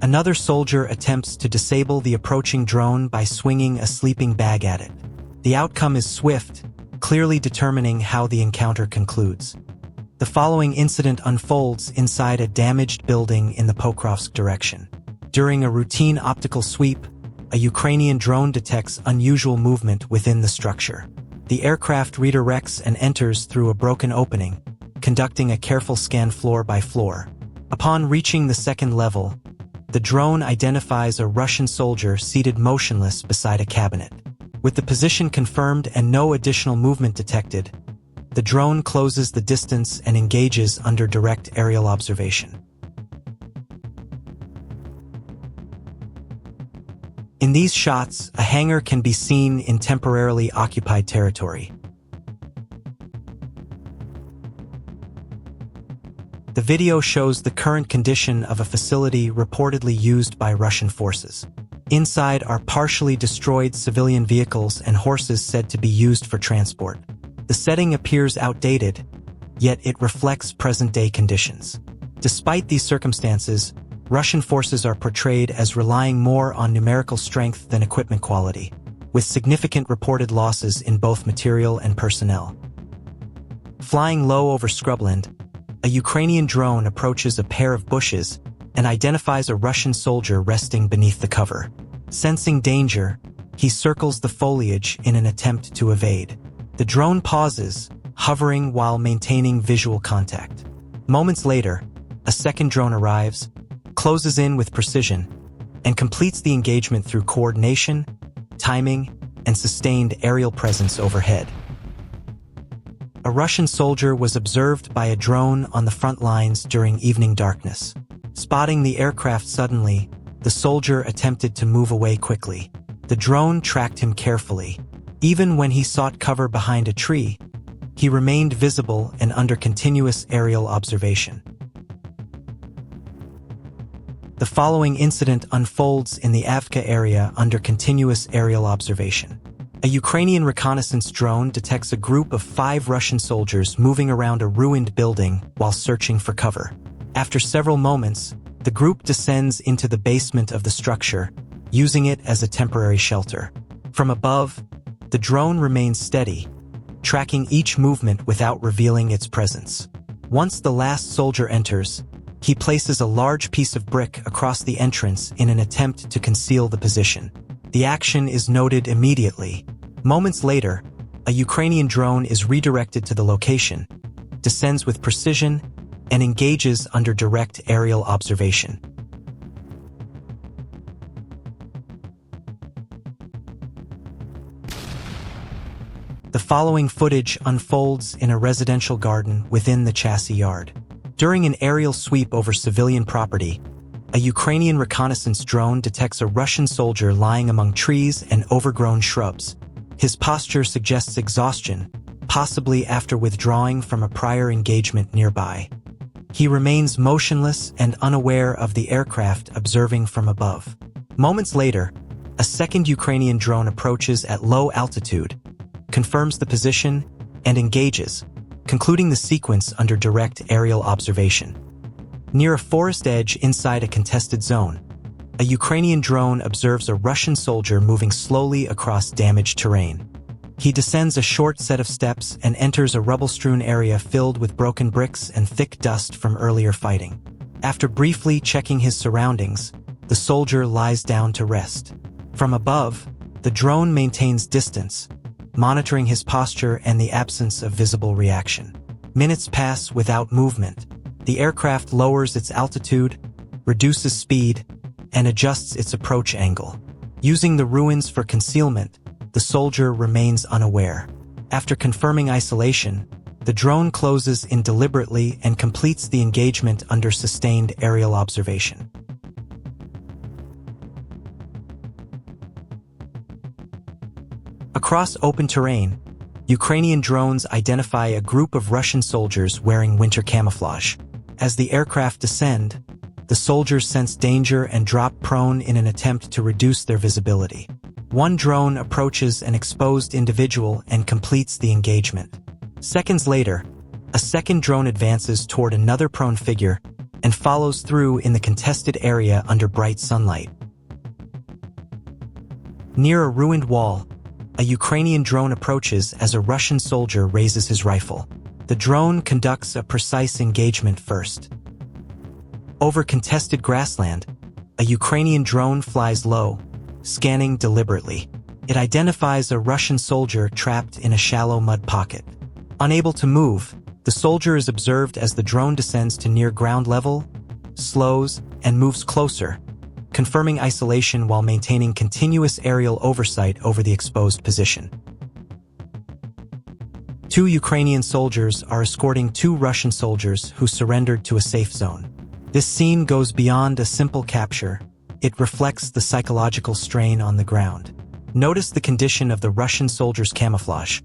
Another soldier attempts to disable the approaching drone by swinging a sleeping bag at it. The outcome is swift, clearly determining how the encounter concludes. The following incident unfolds inside a damaged building in the Pokrovsk direction. During a routine optical sweep, a Ukrainian drone detects unusual movement within the structure. The aircraft redirects and enters through a broken opening, conducting a careful scan floor by floor. Upon reaching the second level, the drone identifies a Russian soldier seated motionless beside a cabinet. With the position confirmed and no additional movement detected, the drone closes the distance and engages under direct aerial observation. In these shots, a hangar can be seen in temporarily occupied territory. The video shows the current condition of a facility reportedly used by Russian forces. Inside are partially destroyed civilian vehicles and horses said to be used for transport. The setting appears outdated, yet it reflects present-day conditions. Despite these circumstances, Russian forces are portrayed as relying more on numerical strength than equipment quality, with significant reported losses in both material and personnel. Flying low over scrubland, a Ukrainian drone approaches a pair of bushes and identifies a Russian soldier resting beneath the cover. Sensing danger, he circles the foliage in an attempt to evade. The drone pauses, hovering while maintaining visual contact. Moments later, a second drone arrives, closes in with precision, and completes the engagement through coordination, timing, and sustained aerial presence overhead. A Russian soldier was observed by a drone on the front lines during evening darkness. Spotting the aircraft suddenly, the soldier attempted to move away quickly. The drone tracked him carefully. Even when he sought cover behind a tree, he remained visible and under continuous aerial observation. The following incident unfolds in the Avka area under continuous aerial observation. A Ukrainian reconnaissance drone detects a group of 5 Russian soldiers moving around a ruined building while searching for cover. After several moments, the group descends into the basement of the structure, using it as a temporary shelter. From above, the drone remains steady, tracking each movement without revealing its presence. Once the last soldier enters, he places a large piece of brick across the entrance in an attempt to conceal the position. The action is noted immediately. Moments later, a Ukrainian drone is redirected to the location, descends with precision, and engages under direct aerial observation. The following footage unfolds in a residential garden within the chassis yard. During an aerial sweep over civilian property, a Ukrainian reconnaissance drone detects a Russian soldier lying among trees and overgrown shrubs. His posture suggests exhaustion, possibly after withdrawing from a prior engagement nearby. He remains motionless and unaware of the aircraft observing from above. Moments later, a second Ukrainian drone approaches at low altitude, confirms the position, and engages, concluding the sequence under direct aerial observation. Near a forest edge inside a contested zone, a Ukrainian drone observes a Russian soldier moving slowly across damaged terrain. He descends a short set of steps and enters a rubble-strewn area filled with broken bricks and thick dust from earlier fighting. After briefly checking his surroundings, the soldier lies down to rest. From above, the drone maintains distance, monitoring his posture and the absence of visible reaction. Minutes pass without movement. The aircraft lowers its altitude, reduces speed, and adjusts its approach angle. Using the ruins for concealment, the soldier remains unaware. After confirming isolation, the drone closes in deliberately and completes the engagement under sustained aerial observation. Across open terrain, Ukrainian drones identify a group of Russian soldiers wearing winter camouflage. As the aircraft descend, the soldiers sense danger and drop prone in an attempt to reduce their visibility. One drone approaches an exposed individual and completes the engagement. Seconds later, a second drone advances toward another prone figure, and follows through in the contested area under bright sunlight. Near a ruined wall, a Ukrainian drone approaches as a Russian soldier raises his rifle. The drone conducts a precise engagement first. Over contested grassland, a Ukrainian drone flies low, scanning deliberately. It identifies a Russian soldier trapped in a shallow mud pocket. Unable to move, the soldier is observed as the drone descends to near ground level, slows, and moves closer, confirming isolation while maintaining continuous aerial oversight over the exposed position. 2 Ukrainian soldiers are escorting 2 Russian soldiers who surrendered to a safe zone. This scene goes beyond a simple capture. It reflects the psychological strain on the ground. Notice the condition of the Russian soldiers' camouflage.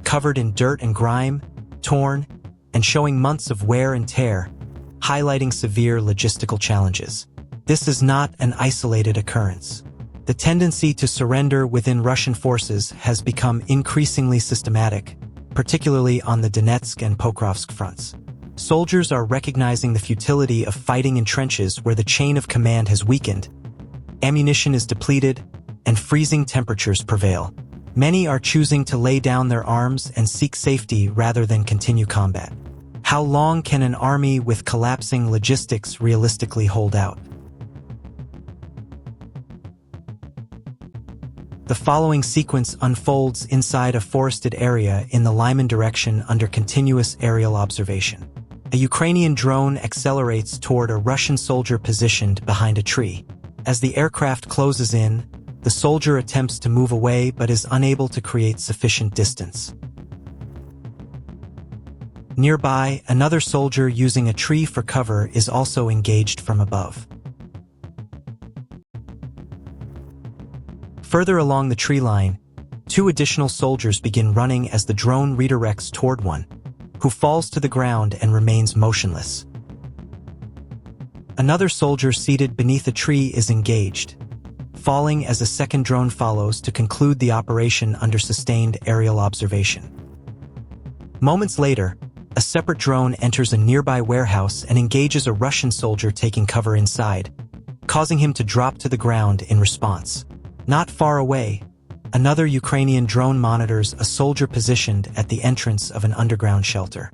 Covered in dirt and grime, torn, and showing months of wear and tear, highlighting severe logistical challenges. This is not an isolated occurrence. The tendency to surrender within Russian forces has become increasingly systematic, particularly on the Donetsk and Pokrovsk fronts. Soldiers are recognizing the futility of fighting in trenches where the chain of command has weakened, ammunition is depleted, and freezing temperatures prevail. Many are choosing to lay down their arms and seek safety rather than continue combat. How long can an army with collapsing logistics realistically hold out? The following sequence unfolds inside a forested area in the Lyman direction under continuous aerial observation. A Ukrainian drone accelerates toward a Russian soldier positioned behind a tree. As the aircraft closes in, the soldier attempts to move away but is unable to create sufficient distance. Nearby, another soldier using a tree for cover is also engaged from above. Further along the tree line, 2 additional soldiers begin running as the drone redirects toward one, who falls to the ground and remains motionless. Another soldier seated beneath a tree is engaged, falling as a second drone follows to conclude the operation under sustained aerial observation. Moments later, a separate drone enters a nearby warehouse and engages a Russian soldier taking cover inside, causing him to drop to the ground in response. Not far away, another Ukrainian drone monitors a soldier positioned at the entrance of an underground shelter.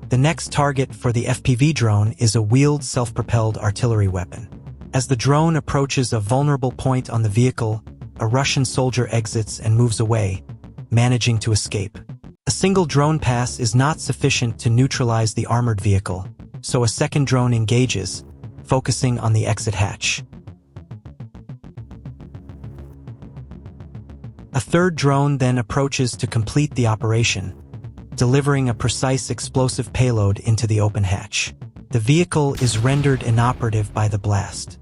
The next target for the FPV drone is a wheeled self-propelled artillery weapon. As the drone approaches a vulnerable point on the vehicle, a Russian soldier exits and moves away, managing to escape. A single drone pass is not sufficient to neutralize the armored vehicle, so a second drone engages, focusing on the exit hatch. A third drone then approaches to complete the operation, delivering a precise explosive payload into the open hatch. The vehicle is rendered inoperative by the blast.